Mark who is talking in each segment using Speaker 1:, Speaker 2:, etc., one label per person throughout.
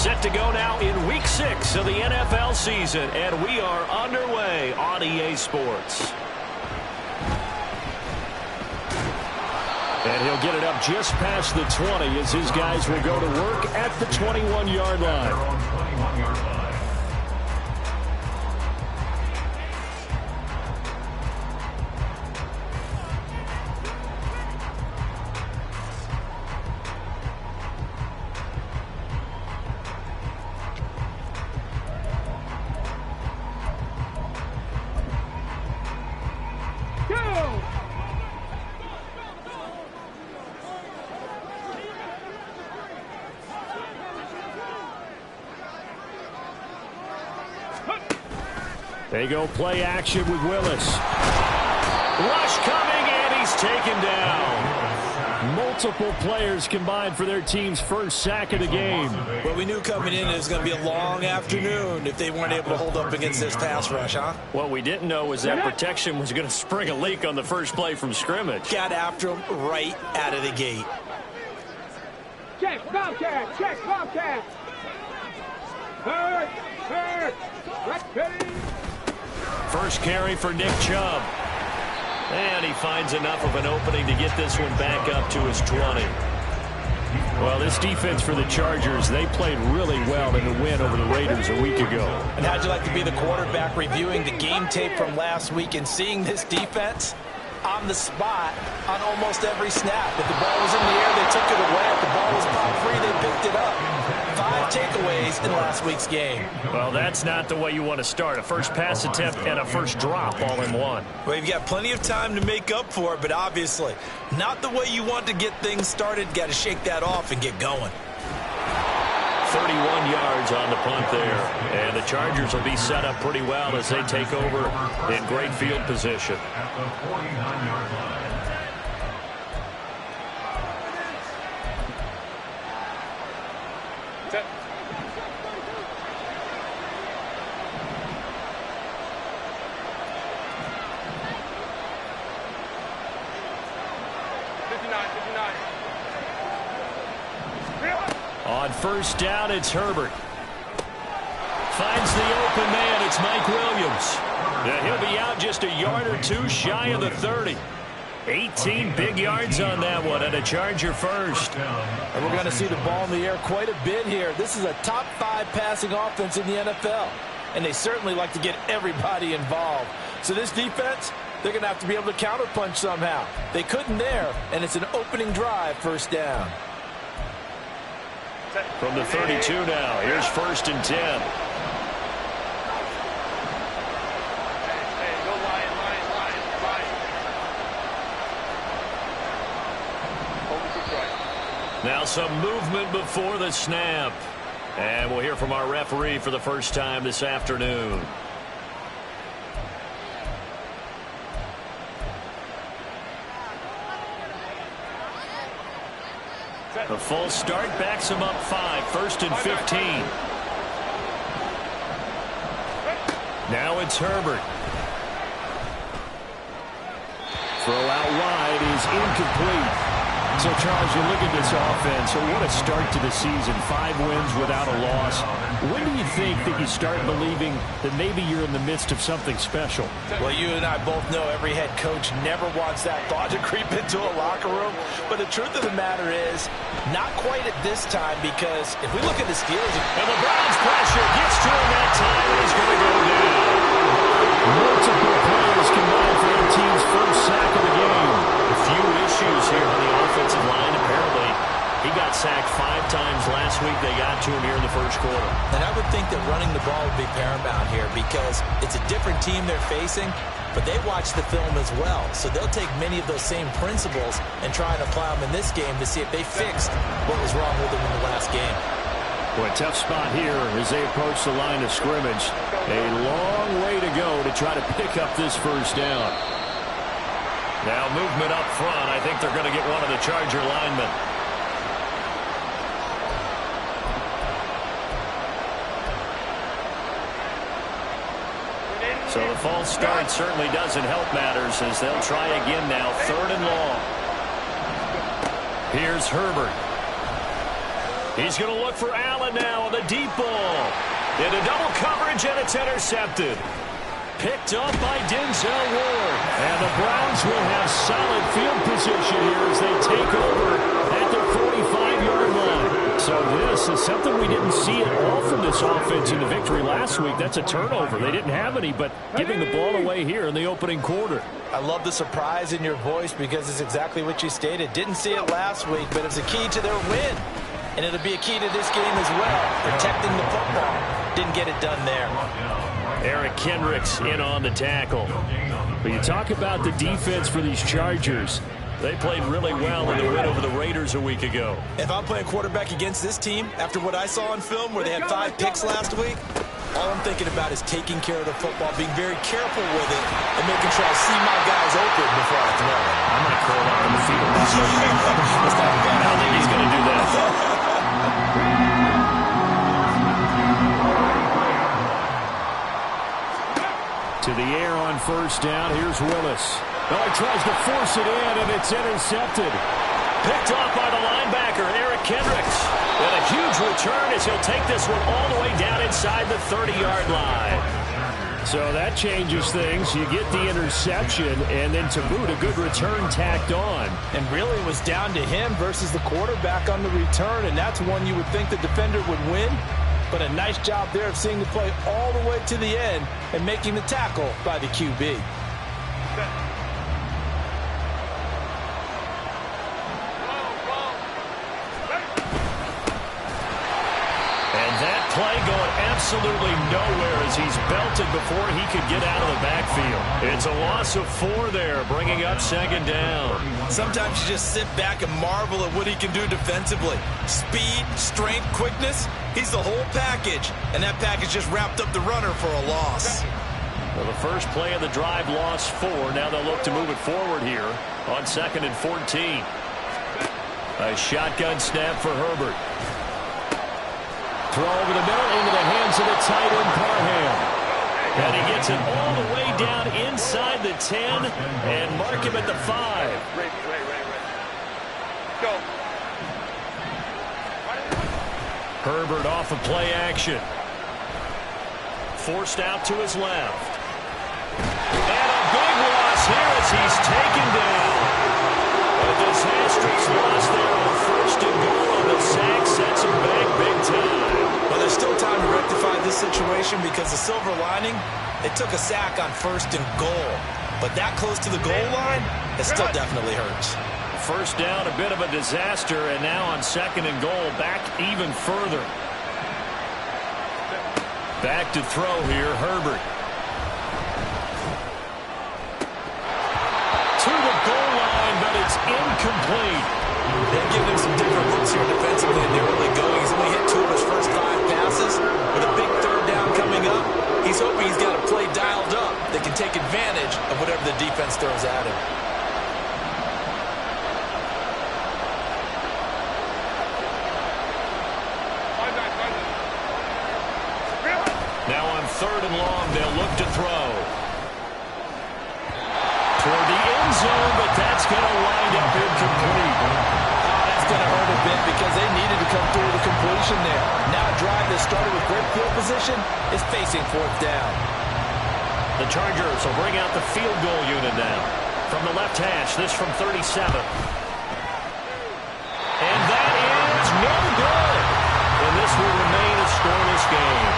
Speaker 1: Set to go now in Week 6 of the NFL season, and we are underway on EA Sports. And he'll get it up just past the 20 as his guys will go to work at the 21-yard line. They go play action with Willis. Rush coming, and he's taken down. Multiple players combined for their team's first sack of the game.
Speaker 2: Well, we knew coming in it was going to be a long afternoon if they weren't able to hold up against this pass rush, huh?
Speaker 1: What we didn't know was that protection was going to spring a leak on the first play from scrimmage.
Speaker 2: Got after him right out of the gate.
Speaker 3: Check, Bobcat, check, Bobcat. Hurt, ready.
Speaker 1: First carry for Nick Chubb. And he finds enough of an opening to get this one back up to his 20. Well, this defense for the Chargers, they played really well in the win over the Raiders a week ago.
Speaker 2: And how'd you like to be the quarterback reviewing the game tape from last week and seeing this defense on the spot on almost every snap? If the ball was in the air, they took it away. If the ball was popped free, they picked it up. 5 takeaways in last week's game.
Speaker 1: Well, that's not the way you want to start. A first pass attempt and a first drop all in one.
Speaker 2: Well, you've got plenty of time to make up for it, but obviously not the way you want to get things started. Got to shake that off and get going.
Speaker 1: 31 yards on the punt there. And the Chargers will be set up pretty well as they take over in great field position.
Speaker 4: At the 49-yard line.
Speaker 1: On first down, it's Herbert. Finds the open man. It's Mike Williams. And he'll be out just a yard or two shy of the 30. 18 big yards on that one, and a Charger first.
Speaker 2: And we're going to see the ball in the air quite a bit here. This is a top 5 passing offense in the NFL, and they certainly like to get everybody involved. So this defense, they're going to have to be able to counterpunch somehow. They couldn't there, and it's an opening drive, first down.
Speaker 1: From the 32 now, here's first and 10. Now some movement before the snap. And we'll hear from our referee for the first time this afternoon. The full start backs him up 5, first and 15. Now it's Herbert. Throw out wide is incomplete. So, Charles, you look at this offense, so what a start to the season. 5 wins without a loss. When do you think that you start believing that maybe you're in the midst of something special?
Speaker 2: Well, you and I both know every head coach never wants that thought to creep into a locker room. But the truth of the matter is, not quite at this time, because if we look at the Steelers...
Speaker 1: And the Browns pressure gets to him that time, and he's going to go down. Multiple players combined for their team's first sack of the game. A few issues here on the offensive line. Apparently, he got sacked 5 times last week. They got to him here in the first quarter.
Speaker 2: And I would think that running the ball would be paramount here because it's a different team they're facing, but they watch the film as well. So they'll take many of those same principles and try and apply them in this game to see if they fixed what was wrong with them in the last game.
Speaker 1: Well, a tough spot here as they approach the line of scrimmage. A long way to go to try to pick up this first down. Now movement up front. I think they're going to get one of the Charger linemen. So the false start certainly doesn't help matters as they'll try again now. 3rd and long. Here's Herbert. He's going to look for Allen now on the deep ball. Into double coverage, and it's intercepted. Picked up by Denzel Ward. And the Browns will have solid field position here as they take over at the 45-yard line. So this is something we didn't see at all from this offense in the victory last week. That's a turnover. They didn't have any, but giving the ball away here in the opening quarter.
Speaker 2: I love the surprise in your voice because it's exactly what you stated. Didn't see it last week, but it's a key to their win. And it'll be a key to this game as well, protecting the football. Didn't get it done there.
Speaker 1: Eric Kendricks in on the tackle. But you talk about the defense for these Chargers. They played really well in the win over the Raiders a week ago.
Speaker 2: If I'm playing quarterback against this team, after what I saw on film where they had 5 picks last week, all I'm thinking about is taking care of the football, being very careful with it, and making sure I see my guys open before I throw it.
Speaker 1: I might curl up on the field. I don't think he's going to do that. To the air on first down. Here's Willis. Oh, he tries to force it in, and it's intercepted. Picked off by the linebacker, Eric Kendricks. And a huge return as he'll take this one all the way down inside the 30-yard line. So that changes things. You get the interception, and then to boot, a good return tacked on.
Speaker 2: And really it was down to him versus the quarterback on the return, and that's one you would think the defender would win. But a nice job there of seeing the play all the way to the end and making the tackle by the QB.
Speaker 1: Play going absolutely nowhere as he's belted before he could get out of the backfield. It's a loss of 4 there, bringing up second down.
Speaker 2: Sometimes you just sit back and marvel at what he can do defensively. Speed, strength, quickness, he's the whole package. And that package just wrapped up the runner for a loss.
Speaker 1: Well, the first play of the drive lost 4. Now they'll look to move it forward here on 2nd and 14. A shotgun snap for Herbert. Throw over the middle into the hands of the tight end, Parham. And he gets it all the way down inside the 10 and mark him at the 5.
Speaker 3: Go.
Speaker 1: Herbert off of play action. Forced out to his left. And a big loss here as he's taken down. A disastrous loss there on 1st and goal on the sack. Sets him back big time.
Speaker 2: Well, there's still time to rectify this situation because the silver lining, they took a sack on 1st and goal. But that close to the goal line, it still definitely hurts.
Speaker 1: First down, a bit of a disaster, and now on 2nd and goal, back even further. Back to throw here, Herbert. To the goal line, but it's incomplete.
Speaker 2: They're giving him some different looks here defensively in the early going. He's only hit 2 of his first 5 passes. With a big 3rd down coming up, he's hoping he's got a play dialed up that can take advantage of whatever the defense throws at him.
Speaker 1: Now on 3rd and long, they'll look to throw. Toward the end zone, but that's going to wind up incomplete.
Speaker 2: That's going to hurt a bit because they needed to come through the completion there. Now a drive that started with great field position is facing 4th down.
Speaker 1: The Chargers will bring out the field goal unit now. From the left hash, this from 37. And that is no good. And this will remain a scoreless game.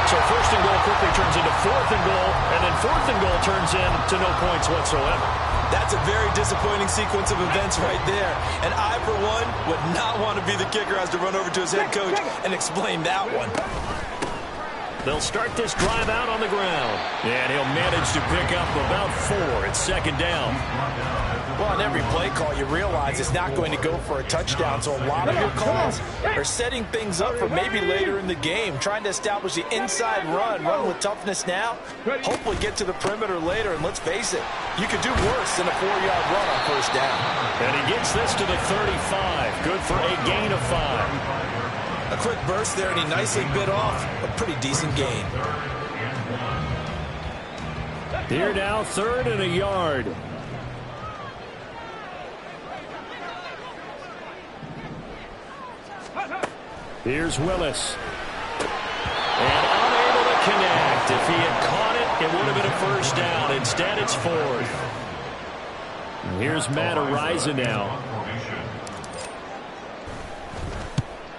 Speaker 1: So 1st and goal quickly turns into 4th and goal, and then 4th and goal turns into no points whatsoever.
Speaker 2: That's a very disappointing sequence of events right there. And I, for one, would not want to be the kicker who has to run over to his head coach and explain that one.
Speaker 1: They'll start this drive out on the ground. And he'll manage to pick up about 4. It's 2nd down.
Speaker 2: Well, on every play call, you realize it's not going to go for a touchdown. So a lot of your calls are setting things up for maybe later in the game, trying to establish the inside run with toughness now, hopefully get to the perimeter later. And let's face it, you could do worse than a 4-yard run on 1st down.
Speaker 1: And he gets this to the 35. Good for a gain of 5.
Speaker 2: A quick burst there, and he nicely bit off a pretty decent gain.
Speaker 1: Here now, 3rd and a yard. Here's Willis. And unable to connect. If he had caught it, it would have been a first down. Instead, it's fourth. And here's Matt Ariza now.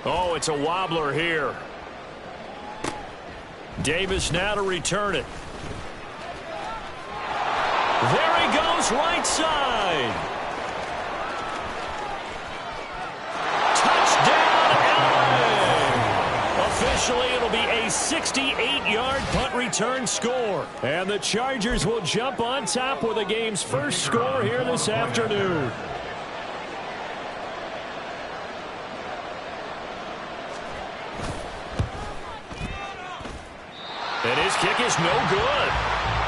Speaker 1: Oh, it's a wobbler here. Davis now to return it. There he goes, right side. Touchdown, LA. Officially, it'll be a 68-yard punt return score. And the Chargers will jump on top with the game's first score here this afternoon. And his kick is no good.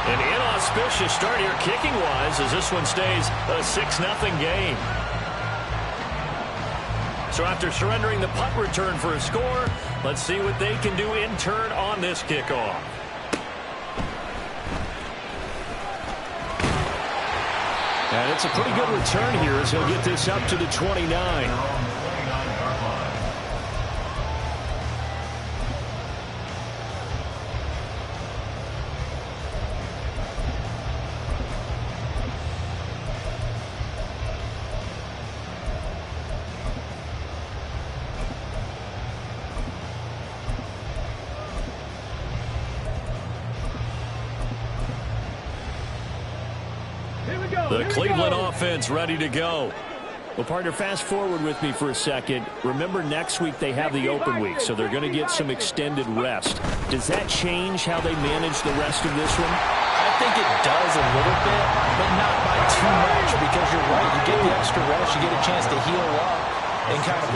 Speaker 1: An inauspicious start here kicking-wise as this one stays a 6-0 game. So after surrendering the punt return for a score, let's see what they can do in turn on this kickoff. And it's a pretty good return here as he'll get this up to the 29. The Cleveland offense ready to go. Well, partner, fast forward with me for a second. Remember, next week they have the open week, so they're going to get some extended rest. Does that change how they manage the rest of this one?
Speaker 2: I think it does a little bit, but not by too much, because you're right. You get the extra rest. You get a chance to heal up and kind of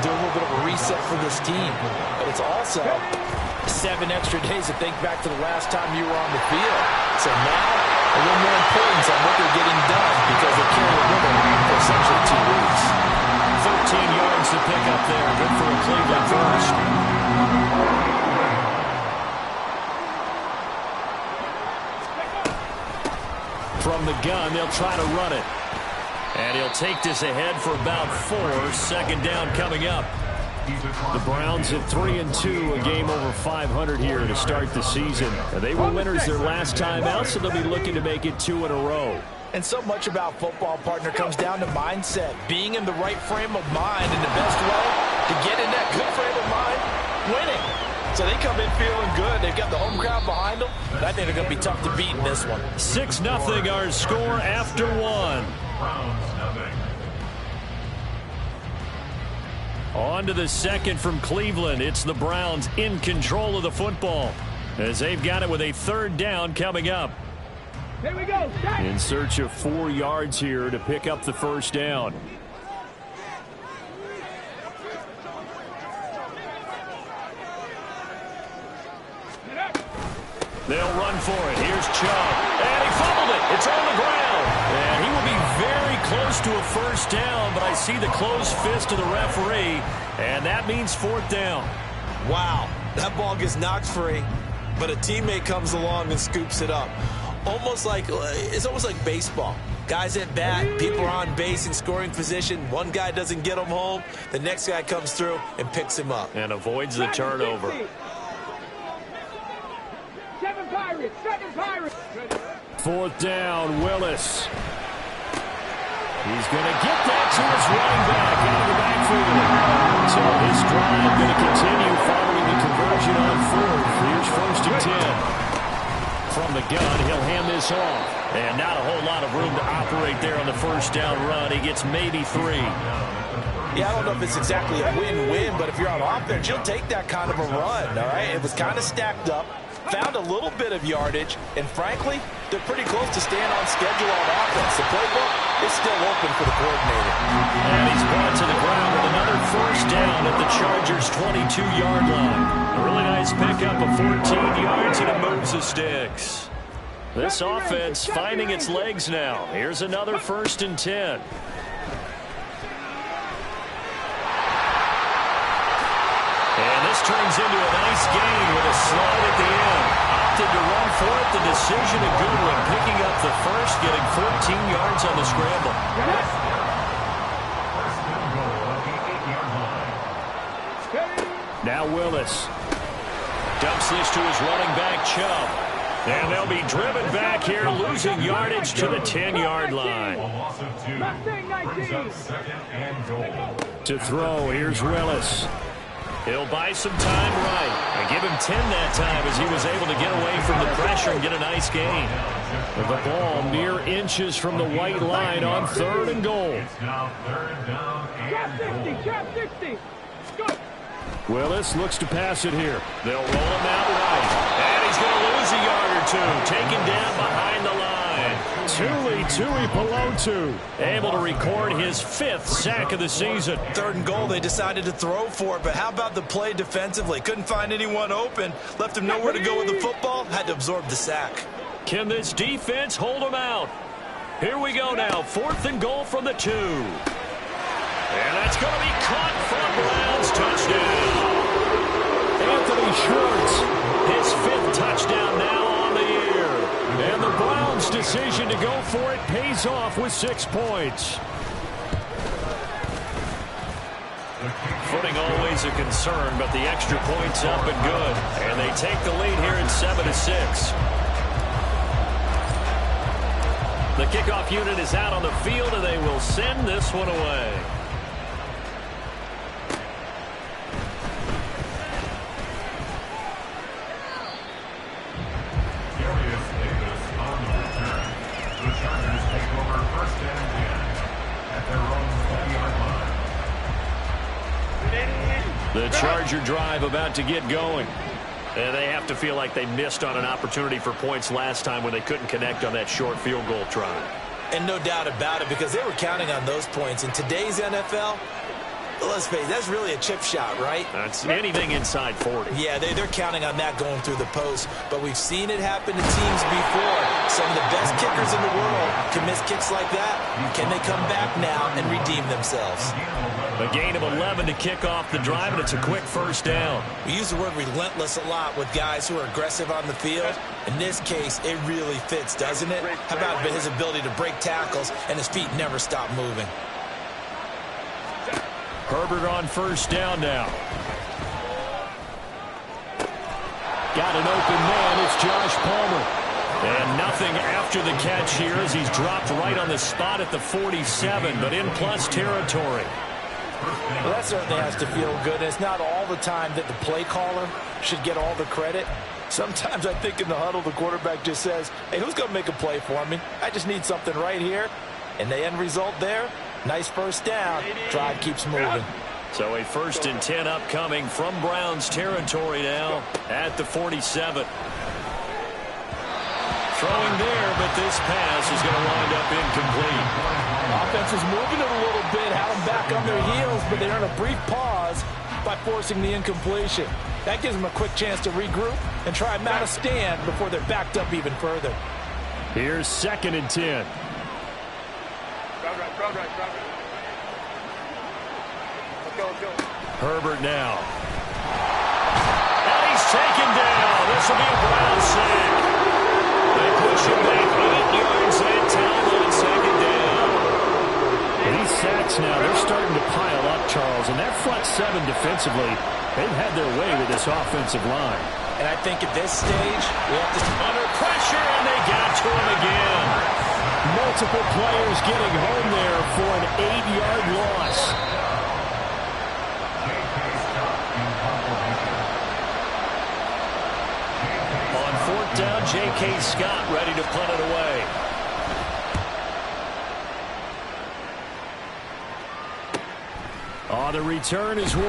Speaker 2: do a little bit of a reset for this team. But it's also 7 extra days to think back to the last time you were on the field. So now, a little more importance on what they're getting done because they carry it with them for essentially 2 weeks.
Speaker 1: 13 yards to pick up there. Good for a Cleveland first. From the gun, they'll try to run it. And he'll take this ahead for about 4. Second down coming up. The Browns at 3-2, a game over 500 here to start the season. They were winners their last time out, so they'll be looking to make it 2 in a row.
Speaker 2: And so much about football, partner, comes down to mindset. Being in the right frame of mind, and the best way to get in that good frame of mind, winning. So they come in feeling good. They've got the home crowd behind them. I think they're going to be tough to beat in this one.
Speaker 1: 6-0 our score after 1. On to the second from Cleveland. It's the Browns in control of the football as they've got it with a 3rd down coming up.
Speaker 3: Here we go.
Speaker 1: In search of 4 yards here to pick up the first down. They'll run for it. Here's Chubb. And he fumbled it. It's on the ground. And he will be very close to a first down, but I see the closed fist of the referee, and that means 4th down.
Speaker 5: Wow, that ball gets knocked free, but a teammate comes along and scoops it up. It's almost like baseball. Guys at bat, people are on base in scoring position. One guy doesn't get him home. The next guy comes through and picks him up.
Speaker 1: And avoids the turnover.
Speaker 3: 7 Pirates, 7 Pirates.
Speaker 1: 4th down, Willis. He's going to get that to his running back out of the backfield. So this drive going to continue following the conversion on 4th. Here's 1st and 10. From the gun, he'll hand this off. And not a whole lot of room to operate there on the first down run. He gets maybe 3.
Speaker 2: Yeah, I don't know if it's exactly a win-win, but if you're on offense, you'll take that kind of a run, all right? It was kind of stacked up, found a little bit of yardage, and frankly, they're pretty close to staying on schedule on offense. The playbook is still open for the coordinator.
Speaker 1: And he's brought to the ground with another first down at the Chargers' 22-yard line. A really nice pickup of 14 yards, and it moves the sticks. This offense finding its legs now. Here's another 1st and 10. And this turns into a nice gain with a slide at the end. Opted to run for it. The decision a good one. Picking up the first, getting 14 yards on the scramble. Now Willis. Dumps this to his running back, Chubb. And they'll be driven back here, losing yardage to the 10-yard line.
Speaker 4: Loss of 2. Brings up 2nd and goal.
Speaker 1: To throw, here's Willis. He'll buy some time right and give him 10 that time as he was able to get away from the pressure and get a nice gain. With the ball mere inches from the white line on 3rd and goal.
Speaker 4: It's now 3rd down and goal.
Speaker 3: Trap 60. Go.
Speaker 1: Willis looks to pass it here. They'll roll him out right. And he's going to lose a yard or two. Taken down behind the line. Tui Pelotu able to record his 5th sack of the season.
Speaker 5: 3rd and goal, they decided to throw for it, but how about the play defensively? Couldn't find anyone open. Left him nowhere to go with the football. Had to absorb the sack.
Speaker 1: Can this defense hold him out? Here we go now. 4th and goal from the 2. And that's going to be caught from Browns. Touchdown. Anthony Schwartz, his 5th touchdown now on the year. And the Browns' decision to go for it pays off with 6 points. Footing always a concern, but the extra point's up and good. And they take the lead here at 7-6. The kickoff unit is out on the field, and they will send this one away. The Charger drive about to get going. And they have to feel like they missed on an opportunity for points last time when they couldn't connect on that short field goal try.
Speaker 5: And no doubt about it, because they were counting on those points. In today's NFL, let's face it, that's really a chip shot, right?
Speaker 1: That's anything inside 40.
Speaker 5: Yeah, they're counting on that going through the post. But we've seen it happen to teams before. Some of the best kickers in the world can miss kicks like that. Can they come back now and redeem themselves?
Speaker 1: A gain of 11 to kick off the drive, and it's a quick 1st down.
Speaker 5: We use the word relentless a lot with guys who are aggressive on the field. In this case, it really fits, doesn't it? How about his ability to break tackles and his feet never stop moving?
Speaker 1: Herbert on 1st down now. Got an open man. It's Josh Palmer. And nothing after the catch here as he's dropped right on the spot at the 47, but in plus territory.
Speaker 2: Well, that certainly has to feel good. It's not all the time that the play caller should get all the credit. Sometimes I think in the huddle, the quarterback just says, hey, who's going to make a play for me? I just need something right here. And the end result there, nice 1st down. Drive keeps moving.
Speaker 1: So a 1st and 10 upcoming from Browns territory now at the 47. Throwing there, but this pass is going to wind up incomplete.
Speaker 2: Offense is moving it a little bit, have them back on their heels, but they earn a brief pause by forcing the incompletion. That gives them a quick chance to regroup and try and mount a stand before they're backed up even further.
Speaker 1: Here's 2nd and 10.
Speaker 3: Let's go.
Speaker 1: Herbert now. And he's taken down. This will be a Brown sack. They push him back 8 yards and time on 2nd down. These sacks now, they're starting to pile up, Charles. And that front 7 defensively, they've had their way with this offensive line.
Speaker 2: And I think at this stage, we have to...
Speaker 1: Under pressure, and they got to him again. Multiple players getting home there for an 8-yard loss. On 4th down, J.K. Scott ready to punt it away. The return is Ward.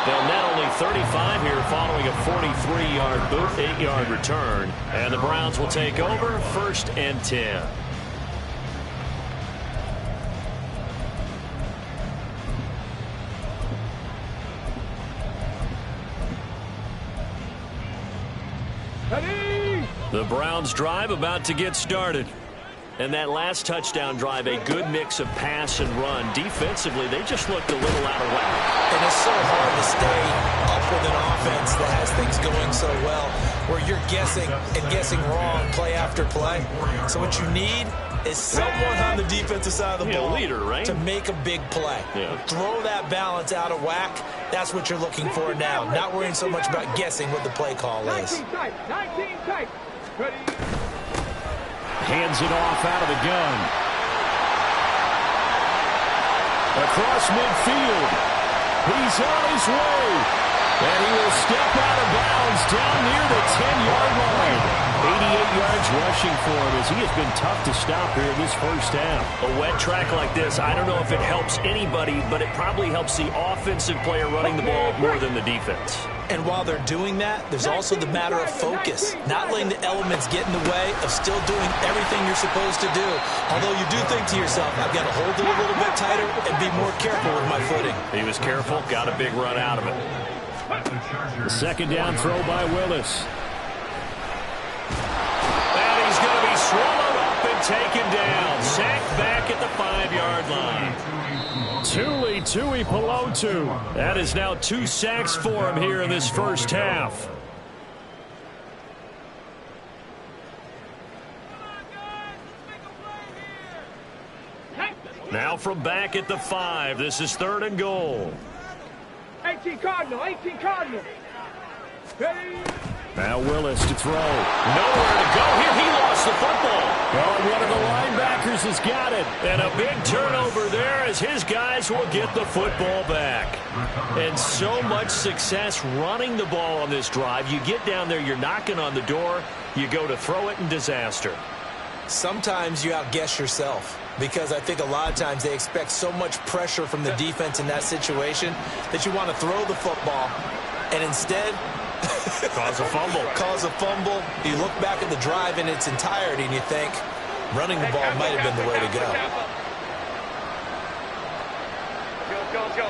Speaker 1: They'll net only 35 here following a 43-yard boot, 8-yard return. And the Browns will take over 1st and 10. The Browns drive about to get started. And that last touchdown drive, a good mix of pass and run. Defensively, they just looked a little out of whack.
Speaker 5: And it's so hard to stay up with an offense that has things going so well, where you're guessing and guessing wrong play after play. So what you need is someone on the defensive side of the ball
Speaker 1: leader, right?
Speaker 5: to make a big play.
Speaker 1: Yeah.
Speaker 5: Throw that balance out of whack. That's what you're looking for now. Not worrying so much about guessing what the play call is.
Speaker 4: 19 tight. Ready?
Speaker 1: Hands it off out of the gun. Across midfield. He's on his way. And he will step out of bounds down near the 10-yard line. 88 yards rushing for him as he has been tough to stop here in this first half.
Speaker 6: A wet track like this, I don't know if it helps anybody, but it probably helps the offensive player running the ball more than the defense.
Speaker 5: And while they're doing that, there's also the matter of focus. Not letting the elements get in the way of still doing everything you're supposed to do. Although you do think to yourself, I've got to hold it a little bit tighter and be more careful with my footing.
Speaker 6: He was careful, got a big run out of it.
Speaker 1: The second down throw by Willis.
Speaker 6: And he's going to be swallowed up and taken down. Sacked back at the 5-yard line.
Speaker 1: Tui Pelotu. That is now 2 sacks for him here in this first half. Now from back at the 5, this is 3rd and goal.
Speaker 4: 18 Cardinal. Ready?
Speaker 1: Now Willis to throw.
Speaker 6: Nowhere to go here. He lost the football.
Speaker 1: Oh, one of the linebackers has got it.
Speaker 6: And a big turnover there as his guys will get the football back.
Speaker 1: And so much success running the ball on this drive. You get down there, you're knocking on the door. You go to throw it in disaster.
Speaker 5: Sometimes you outguess yourself because I think a lot of times they expect so much pressure from the defense in that situation that you want to throw the football and instead
Speaker 6: Cause a fumble.
Speaker 5: You look back at the drive in its entirety and you think running the ball might have been the way to go.
Speaker 3: Go.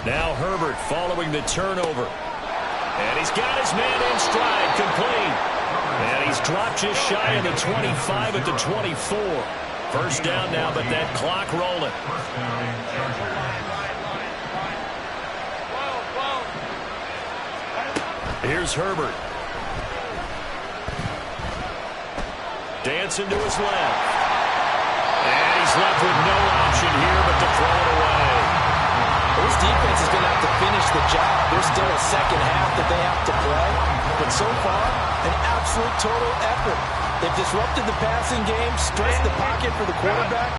Speaker 1: Now Herbert following the turnover. And he's got his man in stride, complete. And he's dropped just shy of the 25 at the 24. First down now, but that clock rolling. Here's Herbert. Dancing to his left. And he's left with no option here but to throw it away.
Speaker 5: This defense is going to have to finish the job. There's still a second half that they have to play. But so far, an absolute total effort. They've disrupted the passing game, stressed the pocket for the quarterback.